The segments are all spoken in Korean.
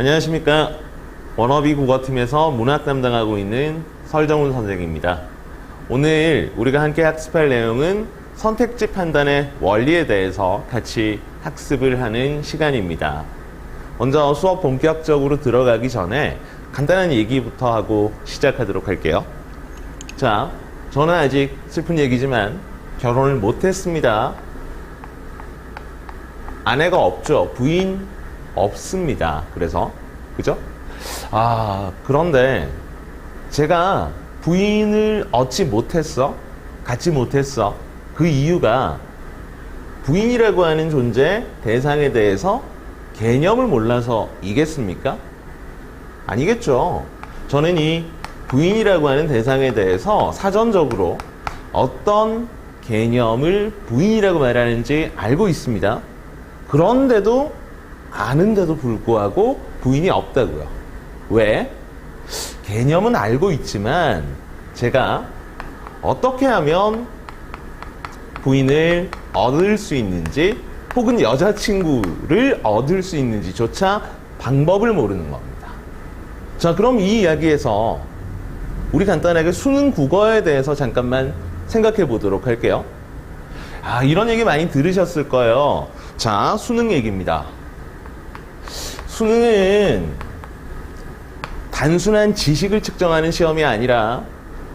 안녕하십니까. 워너비 국어팀에서 문학 담당하고 있는 설정훈 선생입니다. 오늘 우리가 함께 학습할 내용은 선택지 판단의 원리에 대해서 같이 학습을 하는 시간입니다. 먼저 수업 본격적으로 들어가기 전에 간단한 얘기부터 하고 시작하도록 할게요. 자, 저는 아직 슬픈 얘기지만 결혼을 못했습니다. 아내가 없죠. 부인 없습니다. 그래서 그죠? 그런데 제가 부인을 얻지 못했어, 갖지 못했어. 그 이유가 부인이라고 하는 존재, 대상에 대해서 개념을 몰라서이겠습니까? 아니겠죠. 저는 이 부인이라고 하는 대상에 대해서 사전적으로 어떤 개념을 부인이라고 말하는지 알고 있습니다. 그런데도 아는데도 불구하고 부인이 없다고요. 왜? 개념은 알고 있지만 제가 어떻게 하면 부인을 얻을 수 있는지 혹은 여자친구를 얻을 수 있는지조차 방법을 모르는 겁니다. 자, 그럼 이 이야기에서 우리 간단하게 수능 국어에 대해서 잠깐만 생각해 보도록 할게요. 이런 얘기 많이 들으셨을 거예요. 자, 수능 얘기입니다. 수능은 단순한 지식을 측정하는 시험이 아니라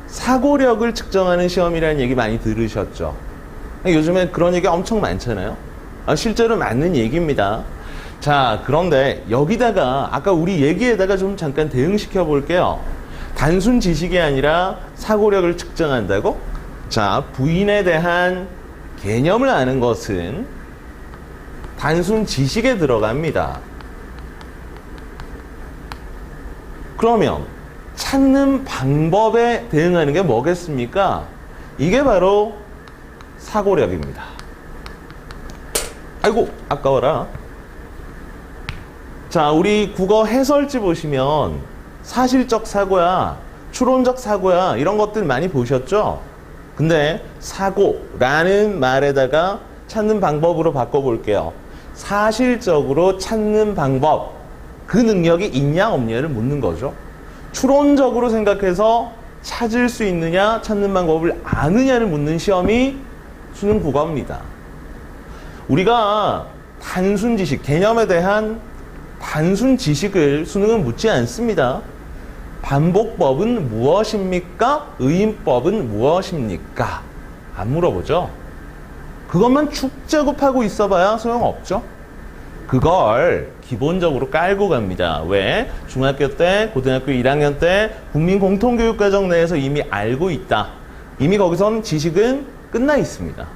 사고력을 측정하는 시험이라는 얘기 많이 들으셨죠. 요즘에 그런 얘기 엄청 많잖아요. 실제로 맞는 얘기입니다. 자, 그런데 여기다가 아까 우리 얘기에다가 좀 잠깐 대응시켜 볼게요. 단순 지식이 아니라 사고력을 측정한다고? 자, 부인에 대한 개념을 아는 것은 단순 지식에 들어갑니다. 그러면 찾는 방법에 대응하는 게 뭐겠습니까? 이게 바로 사고력입니다. 아이고, 아까워라. 자, 우리 국어 해설지 보시면 사실적 사고야, 추론적 사고야, 이런 것들 많이 보셨죠? 근데 사고라는 말에다가 찾는 방법으로 바꿔볼게요. 사실적으로 찾는 방법, 그 능력이 있냐 없냐를 묻는 거죠. 추론적으로 생각해서 찾을 수 있느냐, 찾는 방법을 아느냐를 묻는 시험이 수능 국어입니다. 우리가 단순 지식, 개념에 대한 단순 지식을 수능은 묻지 않습니다. 반복법은 무엇입니까? 의인법은 무엇입니까? 안 물어보죠. 그것만 축제급하고 있어봐야 소용없죠. 그걸 기본적으로 깔고 갑니다. 왜? 중학교 때, 고등학교 1학년 때 국민공통교육과정 내에서 이미 알고 있다. 이미 거기선 지식은 끝나 있습니다.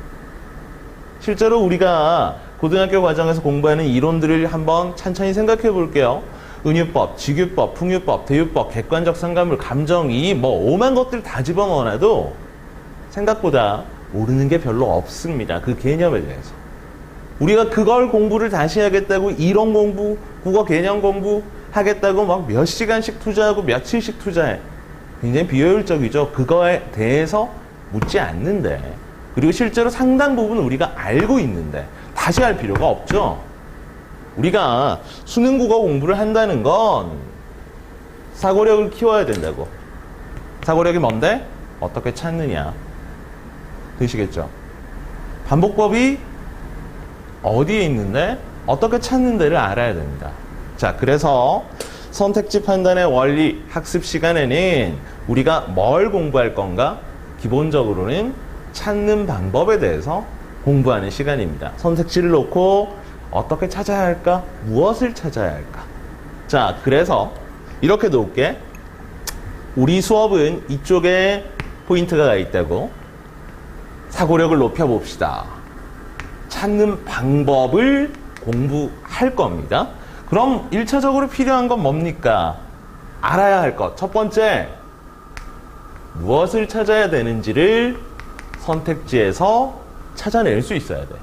실제로 우리가 고등학교 과정에서 공부하는 이론들을 한번 천천히 생각해 볼게요. 은유법, 직유법, 풍유법, 대유법, 객관적 상관물, 감정이 오만 것들 다 집어넣어놔도 생각보다 모르는 게 별로 없습니다. 그 개념에 대해서. 우리가 그걸 공부를 다시 하겠다고 이론 공부, 국어 개념 공부 하겠다고 몇 시간씩 투자하고 며칠씩 투자해. 굉장히 비효율적이죠. 그거에 대해서 묻지 않는데, 그리고 실제로 상당 부분 우리가 알고 있는데 다시 할 필요가 없죠. 우리가 수능 국어 공부를 한다는 건 사고력을 키워야 된다고. 사고력이 뭔데? 어떻게 찾느냐. 되시겠죠? 반복법이 어디에 있는데 어떻게 찾는 데를 알아야 됩니다. 자, 그래서 선택지 판단의 원리 학습 시간에는 우리가 뭘 공부할 건가? 기본적으로는 찾는 방법에 대해서 공부하는 시간입니다. 선택지를 놓고 어떻게 찾아야 할까? 무엇을 찾아야 할까? 자, 그래서 이렇게 놓을게. 우리 수업은 이쪽에 포인트가 가 있다고. 사고력을 높여봅시다. 찾는 방법을 공부할 겁니다. 그럼 1차적으로 필요한 건 뭡니까? 알아야 할 것. 첫 번째, 무엇을 찾아야 되는지를 선택지에서 찾아낼 수 있어야 돼.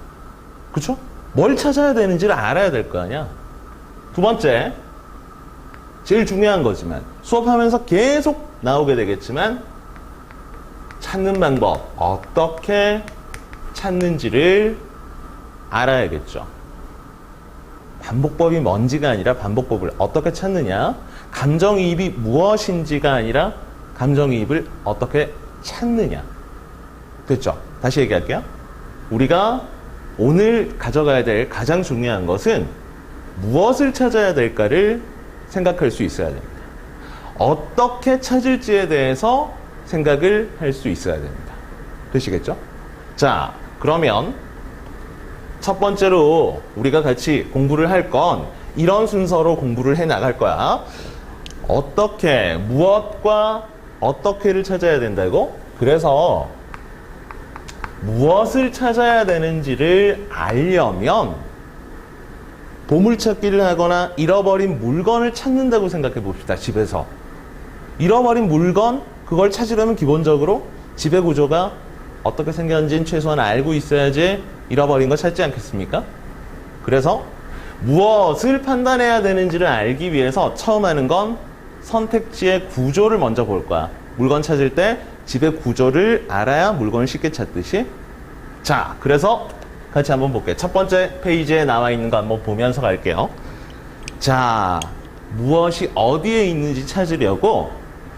그쵸? 뭘 찾아야 되는지를 알아야 될 거 아니야. 두 번째, 제일 중요한 거지만 수업하면서 계속 나오게 되겠지만 찾는 방법, 어떻게 찾는지를 알아야겠죠. 반복법이 뭔지가 아니라 반복법을 어떻게 찾느냐, 감정이입이 무엇인지가 아니라 감정이입을 어떻게 찾느냐. 됐죠? 다시 얘기할게요. 우리가 오늘 가져가야 될 가장 중요한 것은 무엇을 찾아야 될까를 생각할 수 있어야 됩니다. 어떻게 찾을지에 대해서 생각을 할 수 있어야 됩니다. 되시겠죠? 자, 그러면 첫 번째로 우리가 같이 공부를 할 건 이런 순서로 공부를 해 나갈 거야. 어떻게, 무엇과 어떻게를 찾아야 된다고? 그래서 무엇을 찾아야 되는지를 알려면 보물찾기를 하거나 잃어버린 물건을 찾는다고 생각해 봅시다. 집에서. 잃어버린 물건, 그걸 찾으려면 기본적으로 집의 구조가 어떻게 생겼는지는 최소한 알고 있어야지 잃어버린 거 찾지 않겠습니까? 그래서 무엇을 판단해야 되는지를 알기 위해서 처음 하는 건 선택지의 구조를 먼저 볼 거야. 물건 찾을 때 집의 구조를 알아야 물건을 쉽게 찾듯이. 자, 그래서 같이 한번 볼게요. 첫 번째 페이지에 나와 있는 거 한번 보면서 갈게요. 자, 무엇이 어디에 있는지 찾으려고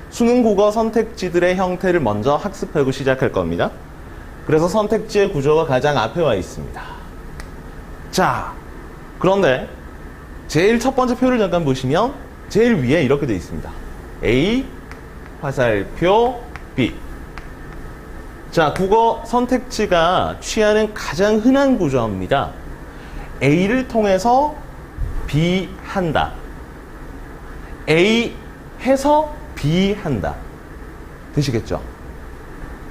수능 국어 선택지들의 형태를 먼저 학습하고 시작할 겁니다. 그래서 선택지의 구조가 가장 앞에 와 있습니다. 자, 그런데 제일 첫 번째 표를 잠깐 보시면 제일 위에 이렇게 되어 있습니다. A, 화살표, B. 자, 국어 선택지가 취하는 가장 흔한 구조입니다. A를 통해서 B 한다. A 해서 B 한다. 되시겠죠?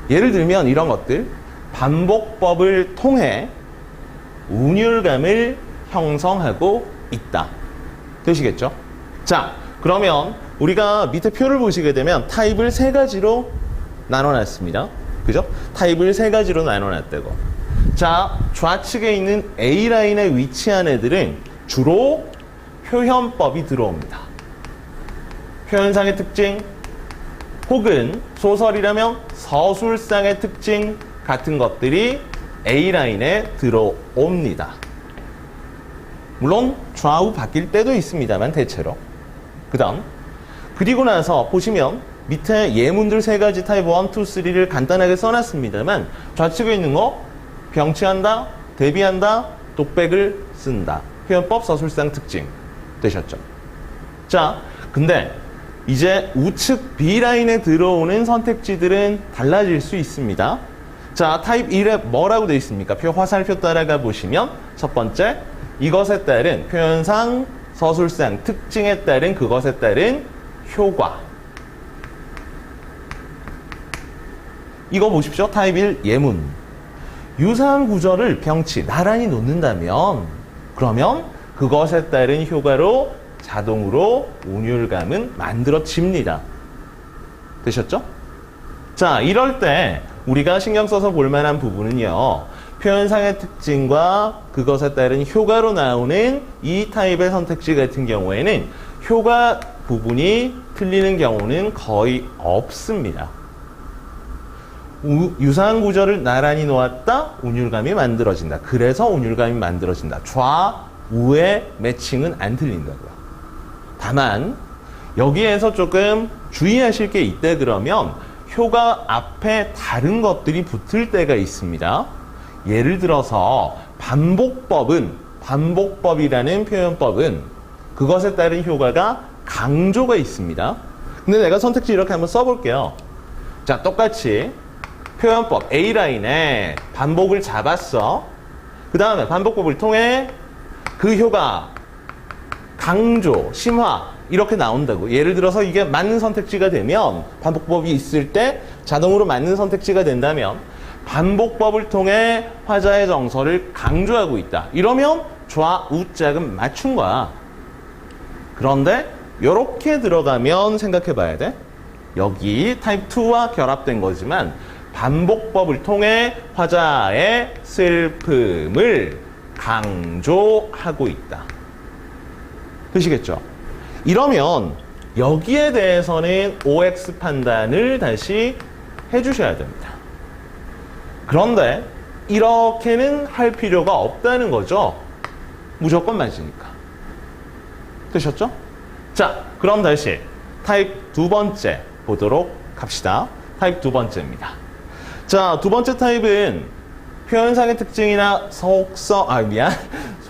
예를 들면 이런 것들. 반복법을 통해 운율감을 형성하고 있다. 되시겠죠? 자, 그러면 우리가 밑에 표를 보시게 되면 타입을 세 가지로 나눠놨습니다. 그죠? 타입을 세 가지로 나눠놨다고. 자, 좌측에 있는 A라인에 위치한 애들은 주로 표현법이 들어옵니다. 표현상의 특징, 혹은 소설이라면 서술상의 특징 같은 것들이 A라인에 들어옵니다. 물론 좌우 바뀔 때도 있습니다만 대체로. 그리고 나서 보시면 밑에 예문들 세 가지 타입 1, 2, 3를 간단하게 써놨습니다만 좌측에 있는 거 병치한다, 대비한다, 독백을 쓴다. 표현법, 서술상 특징 되셨죠? 자, 근데 이제 우측 B라인에 들어오는 선택지들은 달라질 수 있습니다. 자, 타입 1에 뭐라고 되어 있습니까? 표 화살표 따라가 보시면 첫 번째, 이것에 따른 표현상, 서술상 특징에 따른 그것에 따른 효과. 이거 보십시오. 타입 1 예문. 유사한 구조를 병치, 나란히 놓는다면 그러면 그것에 따른 효과로 자동으로 운율감은 만들어집니다. 되셨죠? 자, 이럴 때 우리가 신경 써서 볼 만한 부분은요. 표현상의 특징과 그것에 따른 효과로 나오는 이 타입의 선택지 같은 경우에는 효과 부분이 틀리는 경우는 거의 없습니다. 유사한 구조를 나란히 놓았다, 운율감이 만들어진다. 그래서 운율감이 만들어진다. 좌우의 매칭은 안 틀린다고요. 다만 여기에서 조금 주의하실 게 있다 그러면 효과 앞에 다른 것들이 붙을 때가 있습니다. 예를 들어서 반복법이라는 표현법은 그것에 따른 효과가 강조가 있습니다. 근데 내가 선택지 이렇게 한번 써볼게요. 자, 똑같이 표현법 A라인에 반복을 잡았어. 그 다음에 반복법을 통해 그 효과 강조, 심화 이렇게 나온다고. 예를 들어서 이게 맞는 선택지가 되면 반복법이 있을 때 자동으로 맞는 선택지가 된다면 반복법을 통해 화자의 정서를 강조하고 있다. 이러면 좌우짝은 맞춘 거야. 그런데 이렇게 들어가면 생각해 봐야 돼. 여기 타입 2와 결합된 거지만 반복법을 통해 화자의 슬픔을 강조하고 있다. 되시겠죠? 이러면 여기에 대해서는 OX 판단을 다시 해주셔야 됩니다. 그런데 이렇게는 할 필요가 없다는 거죠. 무조건 맞으니까. 되셨죠? 자, 그럼 다시 타입 두 번째 보도록 합시다. 타입 두 번째입니다. 자, 두 번째 타입은 표현상의 특징이나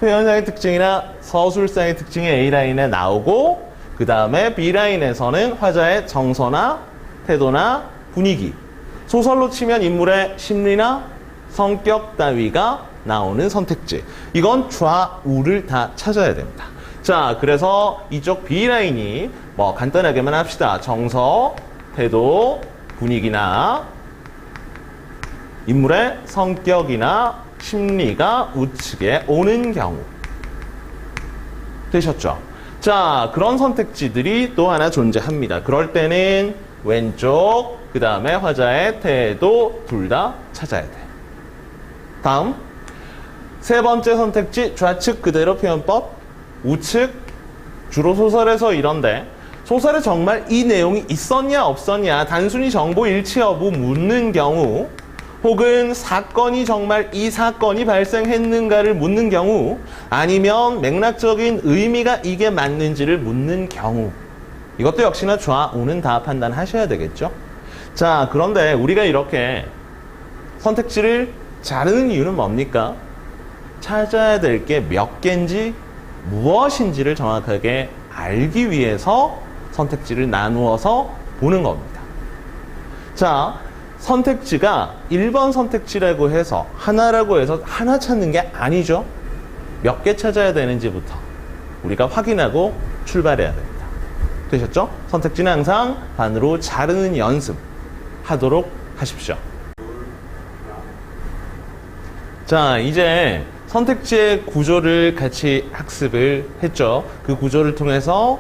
표현상의 특징이나 서술상의 특징이 A라인에 나오고 그 다음에 B라인에서는 화자의 정서나 태도나 분위기, 소설로 치면 인물의 심리나 성격 따위가 나오는 선택지. 이건 좌우를 다 찾아야 됩니다. 자, 그래서 이쪽 B라인이 뭐 간단하게만 합시다. 정서, 태도, 분위기나 인물의 성격이나 심리가 우측에 오는 경우. 되셨죠? 자, 그런 선택지들이 또 하나 존재합니다. 그럴 때는 왼쪽, 그 다음에 화자의 태도 둘 다 찾아야 돼. 다음, 세 번째 선택지 좌측 그대로 표현법, 우측 주로 소설에서 이런데 소설에 정말 이 내용이 있었냐 없었냐 단순히 정보 일치 여부 묻는 경우 혹은 사건이 정말 이 사건이 발생했는가를 묻는 경우 아니면 맥락적인 의미가 이게 맞는지를 묻는 경우 이것도 역시나 좌우는 다 판단하셔야 되겠죠. 자, 그런데 우리가 이렇게 선택지를 자르는 이유는 뭡니까? 찾아야 될 게 몇 개인지 무엇인지를 정확하게 알기 위해서 선택지를 나누어서 보는 겁니다. 자, 선택지가 1번 선택지라고 해서 하나라고 해서 하나 찾는 게 아니죠. 몇 개 찾아야 되는지부터 우리가 확인하고 출발해야 됩니다. 되셨죠? 선택지는 항상 반으로 자르는 연습 하도록 하십시오. 자, 이제 선택지의 구조를 같이 학습을 했죠. 그 구조를 통해서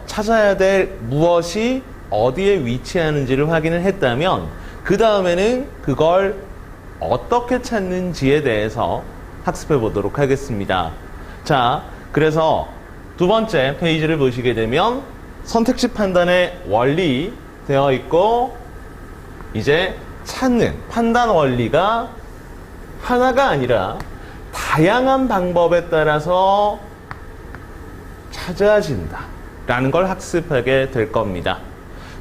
찾아야 될 무엇이 어디에 위치하는지를 확인을 했다면 그 다음에는 그걸 어떻게 찾는지에 대해서 학습해 보도록 하겠습니다. 자, 그래서 두 번째 페이지를 보시게 되면 선택지 판단의 원리 되어 있고 이제 찾는 판단 원리가 하나가 아니라 다양한 방법에 따라서 찾아진다 라는 걸 학습하게 될 겁니다.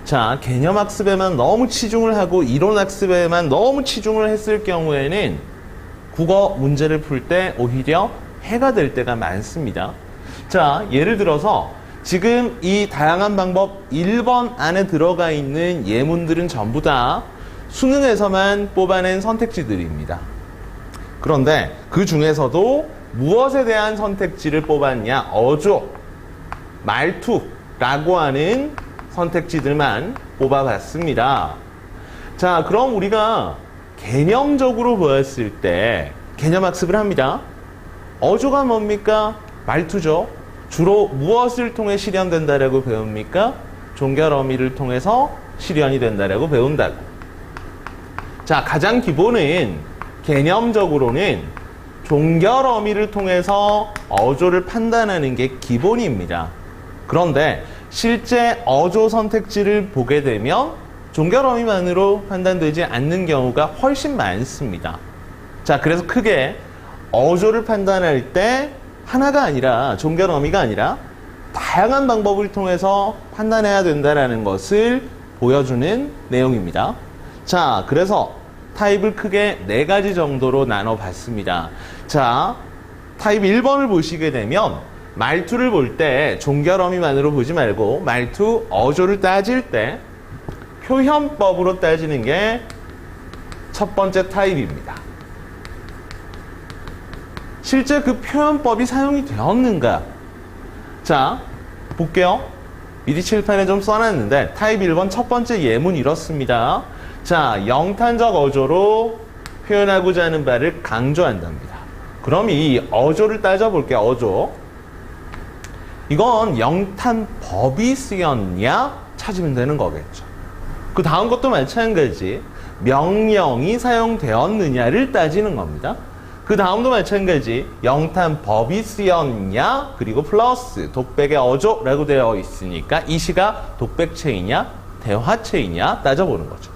자, 개념 학습에만 너무 치중을 하고 이론 학습에만 너무 치중을 했을 경우에는 국어 문제를 풀 때 오히려 해가 될 때가 많습니다. 자, 예를 들어서 지금 이 다양한 방법 1번 안에 들어가 있는 예문들은 전부 다 수능에서만 뽑아낸 선택지들입니다. 그런데 그 중에서도 무엇에 대한 선택지를 뽑았냐? 어조, 말투라고 하는 선택지들만 뽑아봤습니다. 자, 그럼 우리가 개념적으로 보았을 때 개념학습을 합니다. 어조가 뭡니까? 말투죠. 주로 무엇을 통해 실현된다라고 배웁니까? 종결 어미를 통해서 실현이 된다라고 배운다고. 자, 가장 기본은 개념적으로는 종결 어미를 통해서 어조를 판단하는 게 기본입니다. 그런데 실제 어조 선택지를 보게 되면 종결 어미만으로 판단되지 않는 경우가 훨씬 많습니다. 자, 그래서 크게 어조를 판단할 때 하나가 아니라 종결 어미가 아니라 다양한 방법을 통해서 판단해야 된다는 것을 보여주는 내용입니다. 자, 그래서 타입을 크게 4가지 정도로 나눠봤습니다. 자, 타입 1번을 보시게 되면 말투를 볼 때 종결 어미만으로 보지 말고 말투, 어조를 따질 때 표현법으로 따지는 게 첫 번째 타입입니다. 실제 그 표현법이 사용이 되었는가? 자, 볼게요. 미리 칠판에 좀 써놨는데 타입 1번 첫 번째 예문 이렇습니다. 자, 영탄적 어조로 표현하고자 하는 바를 강조한답니다. 그럼 이 어조를 따져볼게요. 어조. 이건 영탄법이 쓰였냐? 찾으면 되는 거겠죠. 그 다음 것도 마찬가지. 명령이 사용되었느냐를 따지는 겁니다. 그 다음도 마찬가지. 영탄법이 쓰였냐? 그리고 플러스 독백의 어조라고 되어 있으니까 이 시가 독백체이냐? 대화체이냐? 따져보는 거죠.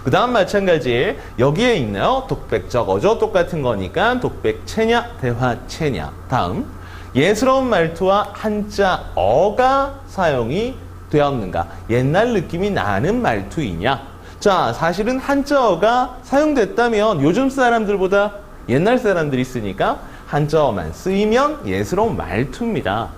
그 다음 마찬가지. 여기에 있나요? 독백적 어조 똑같은 거니까 독백체냐? 대화체냐? 다음. 예스러운 말투와 한자 어가 사용이 되었는가? 옛날 느낌이 나는 말투이냐? 자, 사실은 한자어가 사용됐다면 요즘 사람들보다 옛날 사람들이 쓰니까 한자어만 쓰이면 예스러운 말투입니다.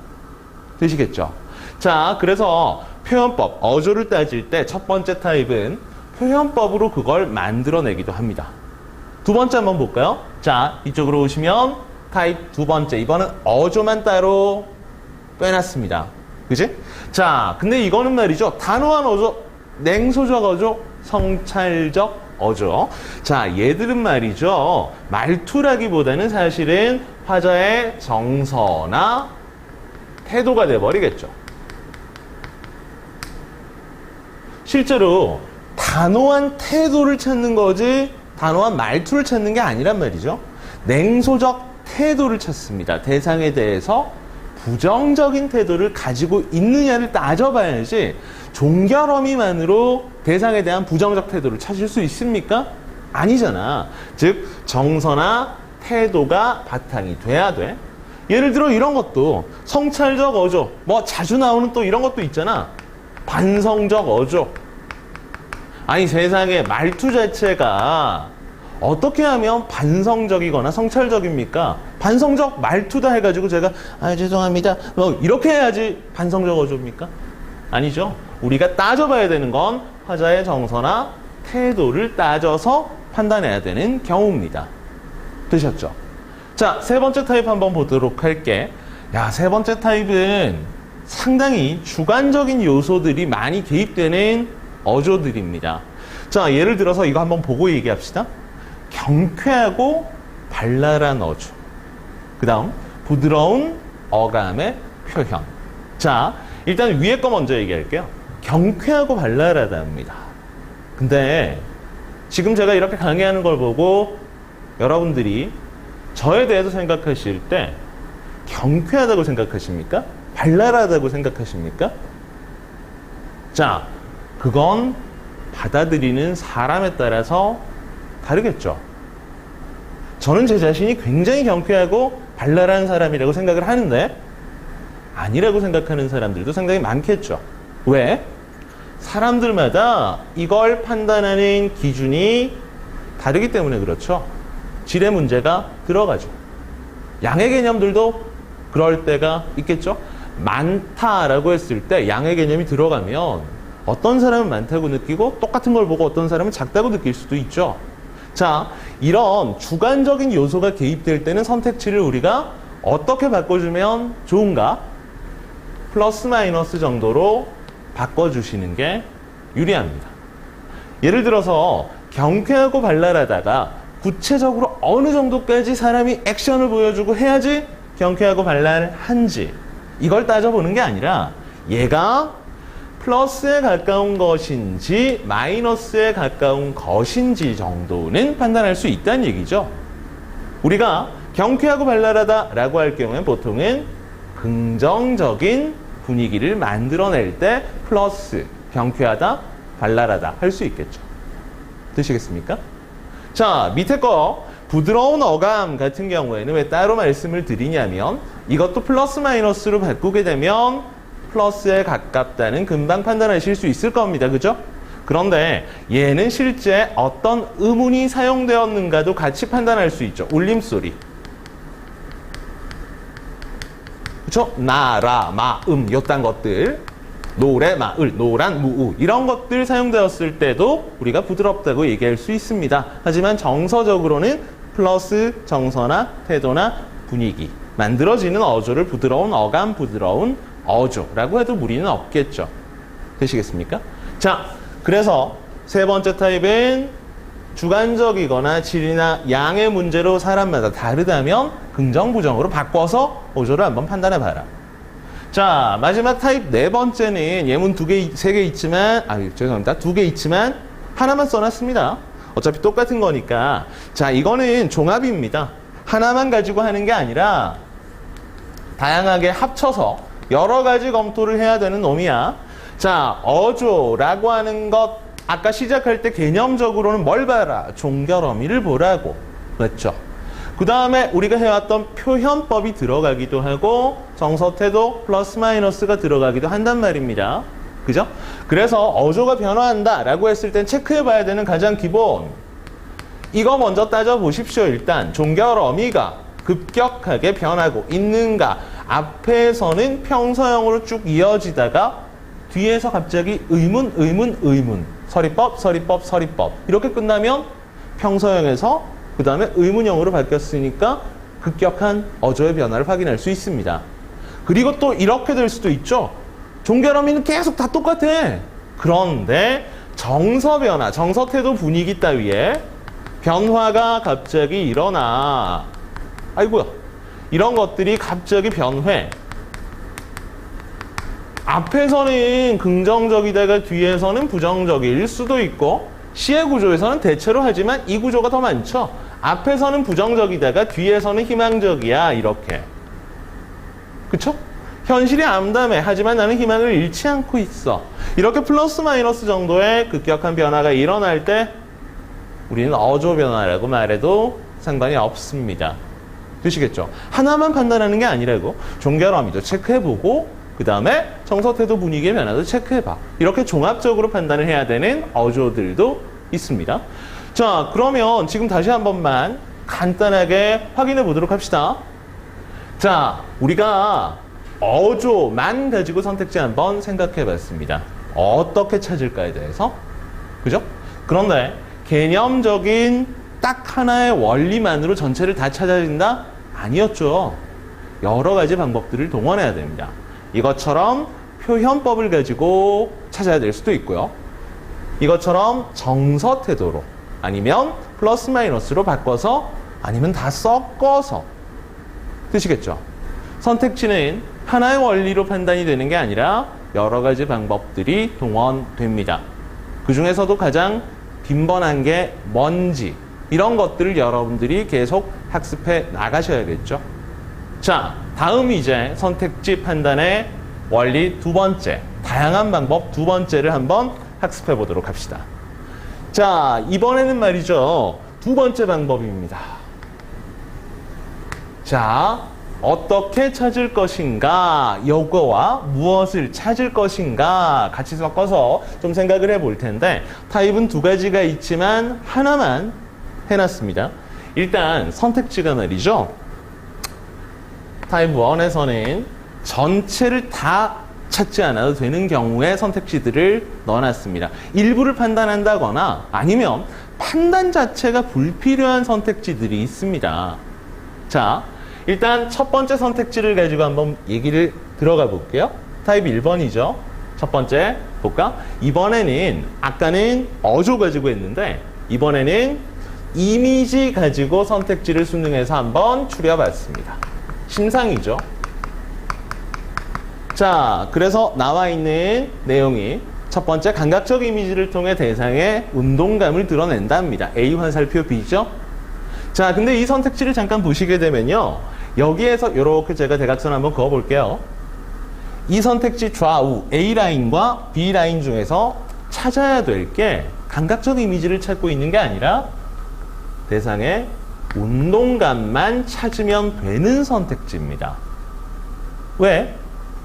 되시겠죠? 자, 그래서 표현법, 어조를 따질 때 첫 번째 타입은 표현법으로 그걸 만들어내기도 합니다. 두 번째 한번 볼까요? 자, 이쪽으로 오시면 타입 두 번째. 이번은 어조만 따로 빼놨습니다. 그지? 자, 근데 이거는 말이죠. 단호한 어조, 냉소적 어조, 성찰적 어조. 자, 얘들은 말이죠. 말투라기보다는 사실은 화자의 정서나 태도가 돼버리겠죠. 실제로 단호한 태도를 찾는 거지 단호한 말투를 찾는 게 아니란 말이죠. 냉소적 태도를 찾습니다. 대상에 대해서 부정적인 태도를 가지고 있느냐를 따져봐야지 종결어미만으로 대상에 대한 부정적 태도를 찾을 수 있습니까? 아니잖아. 즉 정서나 태도가 바탕이 돼야 돼. 예를 들어 이런 것도 성찰적 어조, 뭐 자주 나오는 또 이런 것도 있잖아. 반성적 어조. 아니 세상에 말투 자체가 어떻게 하면 반성적이거나 성찰적입니까? 반성적 말투다 해가지고 제가 죄송합니다 뭐 이렇게 해야지 반성적 어조입니까? 아니죠. 우리가 따져봐야 되는 건 화자의 정서나 태도를 따져서 판단해야 되는 경우입니다. 되셨죠? 자, 세 번째 타입 한번 보도록 할게. 야, 세 번째 타입은 상당히 주관적인 요소들이 많이 개입되는 어조들입니다. 자, 예를 들어서 이거 한번 보고 얘기합시다. 경쾌하고 발랄한 어조. 그 다음 부드러운 어감의 표현. 자, 일단 위에 거 먼저 얘기할게요. 경쾌하고 발랄하답니다. 근데 지금 제가 이렇게 강의하는 걸 보고 여러분들이 저에 대해서 생각하실 때 경쾌하다고 생각하십니까? 발랄하다고 생각하십니까? 자, 그건 받아들이는 사람에 따라서 다르겠죠. 저는 제 자신이 굉장히 경쾌하고 발랄한 사람이라고 생각을 하는데 아니라고 생각하는 사람들도 상당히 많겠죠. 왜? 사람들마다 이걸 판단하는 기준이 다르기 때문에 그렇죠. 질의 문제가 들어가죠. 양의 개념들도 그럴 때가 있겠죠. 많다라고 했을 때 양의 개념이 들어가면 어떤 사람은 많다고 느끼고 똑같은 걸 보고 어떤 사람은 작다고 느낄 수도 있죠. 자, 이런 주관적인 요소가 개입될 때는 선택치를 우리가 어떻게 바꿔주면 좋은가? 플러스 마이너스 정도로 바꿔주시는 게 유리합니다. 예를 들어서 경쾌하고 발랄하다가 구체적으로 어느 정도까지 사람이 액션을 보여주고 해야지 경쾌하고 발랄한지 이걸 따져보는 게 아니라 얘가 플러스에 가까운 것인지 마이너스에 가까운 것인지 정도는 판단할 수 있다는 얘기죠. 우리가 경쾌하고 발랄하다라고 할 경우엔 보통은 긍정적인 분위기를 만들어낼 때 플러스 경쾌하다, 발랄하다 할 수 있겠죠. 되시겠습니까? 자, 밑에 거 부드러운 어감 같은 경우에는 왜 따로 말씀을 드리냐면 이것도 플러스 마이너스로 바꾸게 되면 플러스에 가깝다는 금방 판단하실 수 있을 겁니다. 그죠? 그런데 얘는 실제 어떤 의문이 사용되었는가도 같이 판단할 수 있죠. 울림소리. 그쵸? 나, 라, 마, 요딴 것들. 노래, 마을, 노란, 무우 이런 것들 사용되었을 때도 우리가 부드럽다고 얘기할 수 있습니다. 하지만 정서적으로는 플러스 정서나 태도나 분위기 만들어지는 어조를 부드러운 어감, 부드러운 어조라고 해도 무리는 없겠죠. 되시겠습니까? 자, 그래서 세 번째 타입은 주관적이거나 질이나 양의 문제로 사람마다 다르다면 긍정, 부정으로 바꿔서 어조를 한번 판단해 봐라. 자, 마지막 타입 네 번째는 예문 세 개 있지만, 죄송합니다. 2개 있지만 하나만 써놨습니다. 어차피 똑같은 거니까. 자, 이거는 종합입니다. 하나만 가지고 하는 게 아니라 다양하게 합쳐서 여러 가지 검토를 해야 되는 놈이야. 자, 어조라고 하는 것 아까 시작할 때 개념적으로는 뭘 봐라? 종결어미를 보라고. 그렇죠? 그 다음에 우리가 해왔던 표현법이 들어가기도 하고 정서태도 플러스 마이너스가 들어가기도 한단 말입니다. 그죠? 그래서 어조가 변화한다 라고 했을 땐 체크해 봐야 되는 가장 기본, 이거 먼저 따져보십시오. 일단 종결 어미가 급격하게 변하고 있는가. 앞에서는 평서형으로 쭉 이어지다가 뒤에서 갑자기 의문, 의문, 의문, 서리법, 서리법, 서리법 이렇게 끝나면 평서형에서 그 다음에 의문형으로 바뀌었으니까 급격한 어조의 변화를 확인할 수 있습니다. 그리고 또 이렇게 될 수도 있죠. 종결 어미는 계속 다 똑같아. 그런데 정서 변화, 정서 태도 분위기 따위에 변화가 갑자기 일어나. 아이고야. 이런 것들이 갑자기 변해. 앞에서는 긍정적이다가 뒤에서는 부정적일 수도 있고, 시의 구조에서는 대체로 하지만 이 구조가 더 많죠. 앞에서는 부정적이다가 뒤에서는 희망적이야. 이렇게. 그쵸? 현실이 암담해. 하지만 나는 희망을 잃지 않고 있어. 이렇게 플러스 마이너스 정도의 급격한 변화가 일어날 때 우리는 어조 변화라고 말해도 상관이 없습니다. 되시겠죠? 하나만 판단하는 게 아니라고. 종결 어미도 체크해보고 그 다음에 정서태도 분위기의 변화도 체크해봐. 이렇게 종합적으로 판단을 해야 되는 어조들도 있습니다. 자, 그러면 지금 다시 한 번만 간단하게 확인해 보도록 합시다. 자, 우리가 어조만 가지고 선택지 한번 생각해 봤습니다. 어떻게 찾을까에 대해서. 그죠? 그런데 개념적인 딱 하나의 원리만으로 전체를 다 찾아진다? 아니었죠. 여러 가지 방법들을 동원해야 됩니다. 이것처럼 표현법을 가지고 찾아야 될 수도 있고요. 이것처럼 정서 태도로, 아니면 플러스 마이너스로 바꿔서, 아니면 다 섞어서. 되시겠죠? 선택지는 하나의 원리로 판단이 되는 게 아니라 여러 가지 방법들이 동원됩니다. 그 중에서도 가장 빈번한 게 뭔지, 이런 것들을 여러분들이 계속 학습해 나가셔야겠죠. 자, 다음 이제 선택지 판단의 원리 두 번째, 다양한 방법 두 번째를 한번 학습해 보도록 합시다. 자, 이번에는 말이죠, 두 번째 방법입니다. 자, 어떻게 찾을 것인가, 요거와 무엇을 찾을 것인가 같이 섞어서 좀 생각을 해볼 텐데, 타입은 두 가지가 있지만 하나만 해놨습니다. 일단 선택지가 말이죠, 타입 1에서는 전체를 다 찾지 않아도 되는 경우에 선택지들을 넣어놨습니다. 일부를 판단한다거나 아니면 판단 자체가 불필요한 선택지들이 있습니다. 자, 일단 첫 번째 선택지를 가지고 한번 얘기를 들어가 볼게요. 타입 1번이죠. 첫 번째 볼까? 이번에는 아까는 어조 가지고 했는데 이번에는 이미지 가지고 선택지를 수능해서 한번 추려봤습니다. 심상이죠. 자, 그래서 나와 있는 내용이 첫 번째, 감각적 이미지를 통해 대상의 운동감을 드러낸답니다. A 화살표 B죠. 자, 근데 이 선택지를 잠깐 보시게 되면요, 여기에서 이렇게 제가 대각선 한번 그어볼게요. 이 선택지 좌우 A라인과 B라인 중에서 찾아야 될 게 감각적 이미지를 찾고 있는 게 아니라 대상의 운동감만 찾으면 되는 선택지입니다. 왜?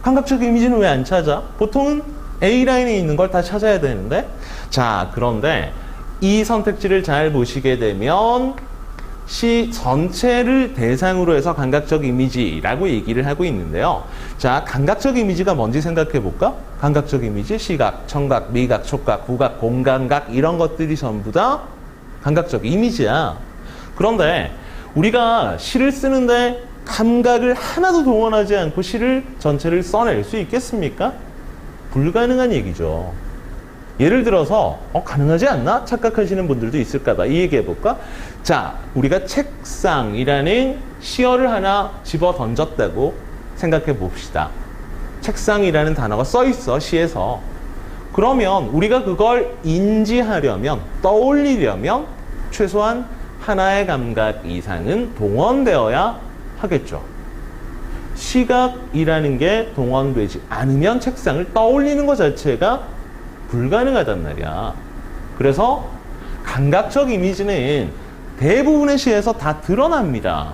감각적 이미지는 왜 안 찾아? 보통은 A라인에 있는 걸 다 찾아야 되는데. 자, 그런데 이 선택지를 잘 보시게 되면 시 전체를 대상으로 해서 감각적 이미지라고 얘기를 하고 있는데요. 자, 감각적 이미지가 뭔지 생각해 볼까? 감각적 이미지, 시각, 청각, 미각, 촉각, 후각, 공감각, 이런 것들이 전부 다 감각적 이미지야. 그런데 우리가 시를 쓰는데 감각을 하나도 동원하지 않고 시를 전체를 써낼 수 있겠습니까? 불가능한 얘기죠. 예를 들어서 가능하지 않나? 착각하시는 분들도 있을까봐 이 얘기 해볼까? 자, 우리가 책상이라는 시어를 하나 집어 던졌다고 생각해 봅시다. 책상이라는 단어가 써 있어, 시에서. 그러면 우리가 그걸 인지하려면, 떠올리려면 최소한 하나의 감각 이상은 동원되어야 하겠죠. 시각이라는 게 동원되지 않으면 책상을 떠올리는 것 자체가 불가능하단 말이야. 그래서 감각적 이미지는 대부분의 시에서 다 드러납니다.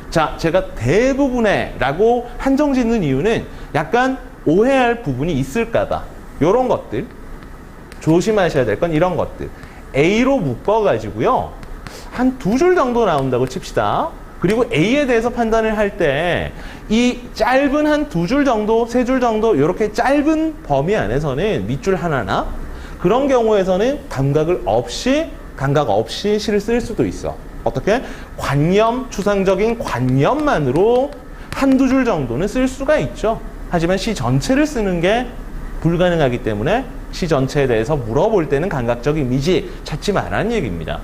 자, 제가 대부분의 라고 한정 짓는 이유는 약간 오해할 부분이 있을까봐. 요런 것들. 조심하셔야 될 건 이런 것들. A로 묶어가지고요. 한 2줄 정도 나온다고 칩시다. 그리고 A에 대해서 판단을 할 때 이 짧은 한 2줄 정도, 3줄 정도 이렇게 짧은 범위 안에서는 밑줄 하나나 그런 경우에서는 감각 없이 시를 쓸 수도 있어. 어떻게? 관념, 추상적인 관념만으로 한두 줄 정도는 쓸 수가 있죠. 하지만 시 전체를 쓰는 게 불가능하기 때문에 시 전체에 대해서 물어볼 때는 감각적 이미지 찾지 말라는 얘기입니다.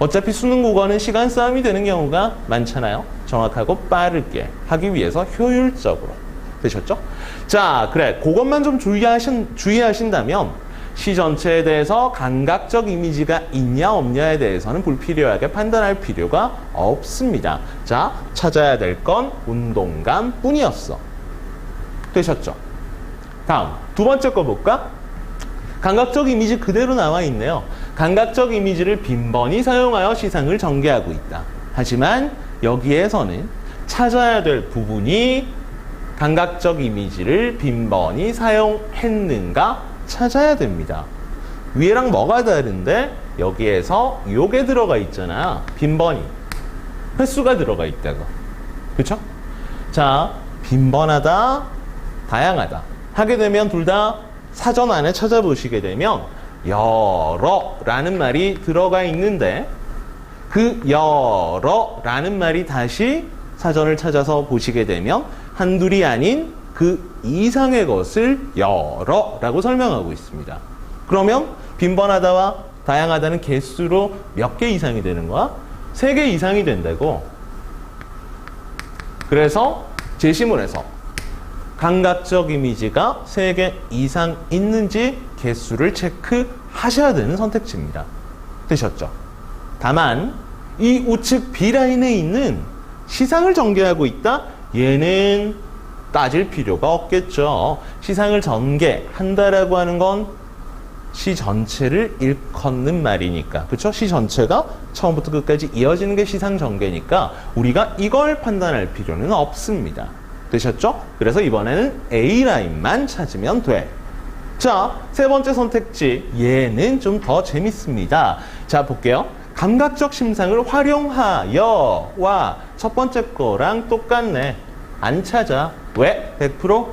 어차피 수능 국어는 시간 싸움이 되는 경우가 많잖아요. 정확하고 빠르게 하기 위해서 효율적으로. 되셨죠? 자, 그래. 그것만 좀 주의하신다면 시 전체에 대해서 감각적 이미지가 있냐 없냐에 대해서는 불필요하게 판단할 필요가 없습니다. 자, 찾아야 될 건 운동감 뿐이었어. 되셨죠? 다음, 두 번째 거 볼까? 감각적 이미지 그대로 나와 있네요. 감각적 이미지를 빈번히 사용하여 시상을 전개하고 있다. 하지만 여기에서는 찾아야 될 부분이 감각적 이미지를 빈번히 사용했는가 찾아야 됩니다. 위에랑 뭐가 다른데 여기에서 요게 들어가 있잖아. 빈번히. 횟수가 들어가 있다고. 그쵸? 자, 빈번하다, 다양하다. 하게 되면 둘 다 사전 안에 찾아보시게 되면 여러라는 말이 들어가 있는데 그 여러라는 말이 다시 사전을 찾아서 보시게 되면 한둘이 아닌 그 이상의 것을 여러라고 설명하고 있습니다. 그러면 빈번하다와 다양하다는 개수로 몇 개 이상이 되는 거야? 3개 이상이 된다고. 그래서 제시문에서 감각적 이미지가 3개 이상 있는지 개수를 체크하셔야 되는 선택지입니다. 되셨죠? 다만 이 우측 B라인에 있는 시상을 전개하고 있다? 얘는 따질 필요가 없겠죠. 시상을 전개한다라고 하는 건 시 전체를 일컫는 말이니까. 그렇죠? 시 전체가 처음부터 끝까지 이어지는 게 시상 전개니까 우리가 이걸 판단할 필요는 없습니다. 되셨죠? 그래서 이번에는 A라인만 찾으면 돼. 자, 세 번째 선택지. 얘는 좀 더 재밌습니다. 자, 볼게요. 감각적 심상을 활용하여와 첫 번째 거랑 똑같네. 안 찾아. 왜? 100%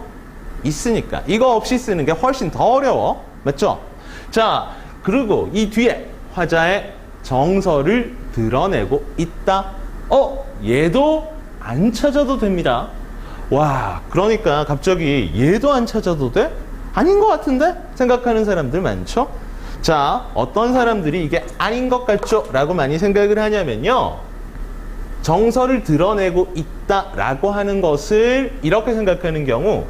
있으니까. 이거 없이 쓰는 게 훨씬 더 어려워. 맞죠? 자, 그리고 이 뒤에 화자의 정서를 드러내고 있다. 얘도 안 찾아도 됩니다. 와, 그러니까 갑자기 얘도 안 찾아도 돼? 아닌 것 같은데? 생각하는 사람들 많죠? 자, 어떤 사람들이 이게 아닌 것 같죠? 라고 많이 생각을 하냐면요. 정서를 드러내고 있다라고 하는 것을 이렇게 생각하는 경우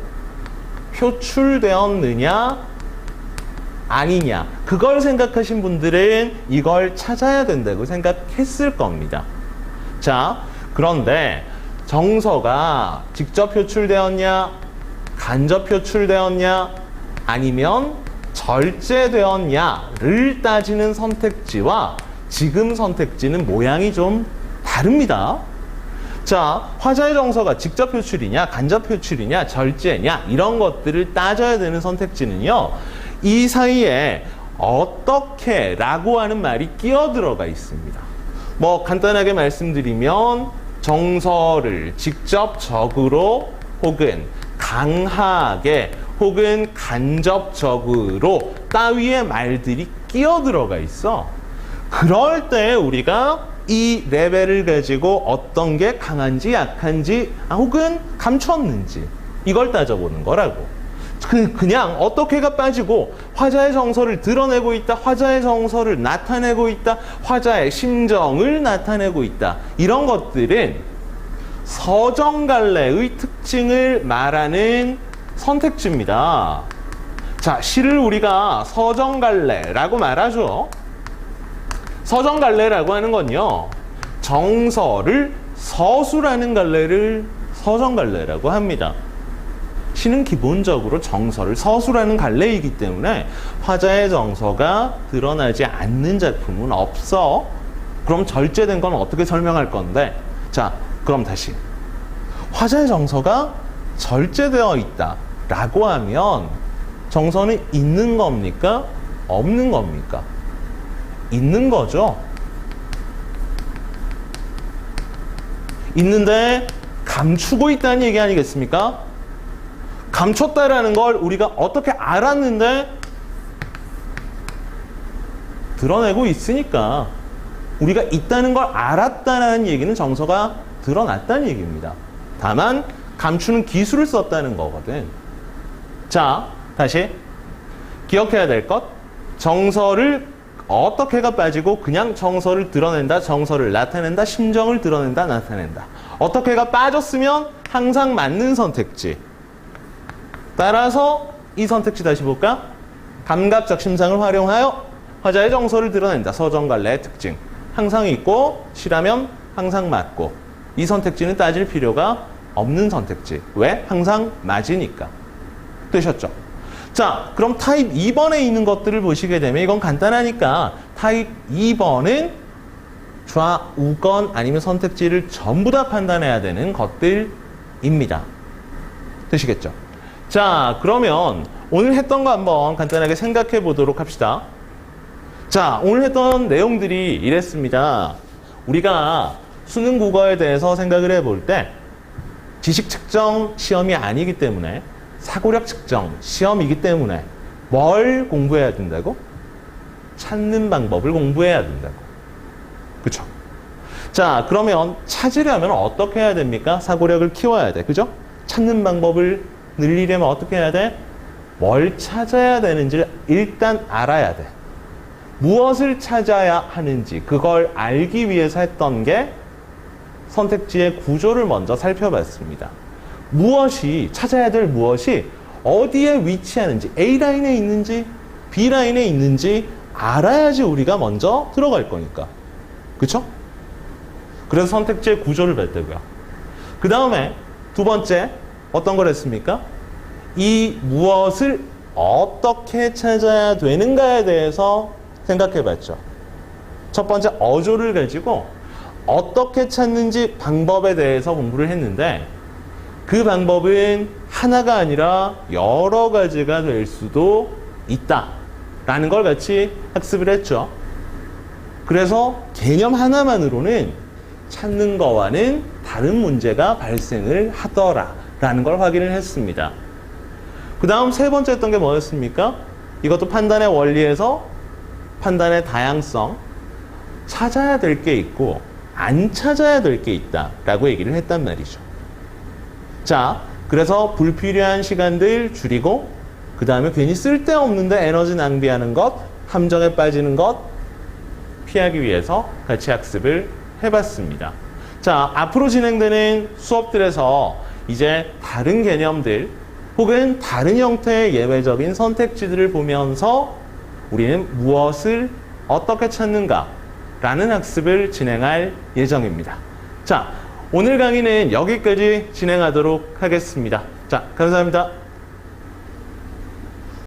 표출되었느냐 아니냐 그걸 생각하신 분들은 이걸 찾아야 된다고 생각했을 겁니다. 자, 그런데 정서가 직접 표출되었냐 간접 표출되었냐 아니면 절제되었냐를 따지는 선택지와 지금 선택지는 모양이 좀 다릅니다. 자, 화자의 정서가 직접 표출이냐 간접 표출이냐 절제냐 이런 것들을 따져야 되는 선택지는요, 이 사이에 어떻게 라고 하는 말이 끼어 들어가 있습니다. 뭐 간단하게 말씀드리면 정서를 직접적으로 혹은 강하게 혹은 간접적으로 따위의 말들이 끼어 들어가 있어. 그럴 때 우리가 이 레벨을 가지고 어떤 게 강한지 약한지 혹은 감췄는지 이걸 따져보는 거라고. 그냥 어떻게가 빠지고 화자의 정서를 드러내고 있다, 화자의 정서를 나타내고 있다, 화자의 심정을 나타내고 있다, 이런 것들은 서정갈래의 특징을 말하는 선택지입니다. 자, 시를 우리가 서정갈래라고 말하죠. 서정갈래라고 하는 건요, 정서를 서술하는 갈래를 서정갈래라고 합니다. 시는 기본적으로 정서를 서술하는 갈래이기 때문에 화자의 정서가 드러나지 않는 작품은 없어. 그럼 절제된 건 어떻게 설명할 건데? 자, 그럼 다시. 화자의 정서가 절제되어 있다 라고 하면 정서는 있는 겁니까? 없는 겁니까? 있는 거죠. 있는데 감추고 있다는 얘기 아니겠습니까? 감췄다라는 걸 우리가 어떻게 알았는데 드러내고 있으니까 우리가 있다는 걸 알았다는 얘기는 정서가 드러났다는 얘기입니다. 다만 감추는 기술을 썼다는 거거든. 자, 다시 기억해야 될 것. 정서를 어떻게가 빠지고 그냥 정서를 드러낸다, 정서를 나타낸다, 심정을 드러낸다, 나타낸다. 어떻게가 빠졌으면 항상 맞는 선택지. 따라서 이 선택지 다시 볼까? 감각적 심상을 활용하여 화자의 정서를 드러낸다. 서정갈래의 특징. 항상 있고 싫으면 항상 맞고. 이 선택지는 따질 필요가 없는 선택지. 왜? 항상 맞으니까. 되셨죠? 자, 그럼 타입 2번에 있는 것들을 보시게 되면 이건 간단하니까 타입 2번은 좌우건 아니면 선택지를 전부 다 판단해야 되는 것들입니다. 되시겠죠? 자, 그러면 오늘 했던 거 한번 간단하게 생각해 보도록 합시다. 자, 오늘 했던 내용들이 이랬습니다. 우리가 수능 국어에 대해서 생각을 해볼 때 지식 측정 시험이 아니기 때문에 사고력 측정 시험이기 때문에 뭘 공부해야 된다고? 찾는 방법을 공부해야 된다고. 그쵸? 자, 그러면 찾으려면 어떻게 해야 됩니까? 사고력을 키워야 돼. 그죠? 찾는 방법을 늘리려면 어떻게 해야 돼? 뭘 찾아야 되는지를 일단 알아야 돼. 무엇을 찾아야 하는지 그걸 알기 위해서 했던 게 선택지의 구조를 먼저 살펴봤습니다. 무엇이, 찾아야 될 무엇이 어디에 위치하는지, A라인에 있는지 B라인에 있는지 알아야지 우리가 먼저 들어갈 거니까. 그쵸? 그래서 선택지의 구조를 봤다고요. 그 다음에 두 번째 어떤 걸 했습니까? 이 무엇을 어떻게 찾아야 되는가에 대해서 생각해 봤죠. 첫 번째 어조를 가지고 어떻게 찾는지 방법에 대해서 공부를 했는데 그 방법은 하나가 아니라 여러 가지가 될 수도 있다라는 걸 같이 학습을 했죠. 그래서 개념 하나만으로는 찾는 거와는 다른 문제가 발생을 하더라라는 걸 확인을 했습니다. 그 다음 세 번째 했던 게 뭐였습니까? 이것도 판단의 원리에서 판단의 다양성, 찾아야 될 게 있고 안 찾아야 될 게 있다라고 얘기를 했단 말이죠. 자, 그래서 불필요한 시간들 줄이고 그 다음에 괜히 쓸데없는데 에너지 낭비하는 것, 함정에 빠지는 것 피하기 위해서 같이 학습을 해봤습니다. 자, 앞으로 진행되는 수업들에서 이제 다른 개념들 혹은 다른 형태의 예외적인 선택지들을 보면서 우리는 무엇을 어떻게 찾는가 라는 학습을 진행할 예정입니다. 자, 오늘 강의는 여기까지 진행하도록 하겠습니다. 자, 감사합니다.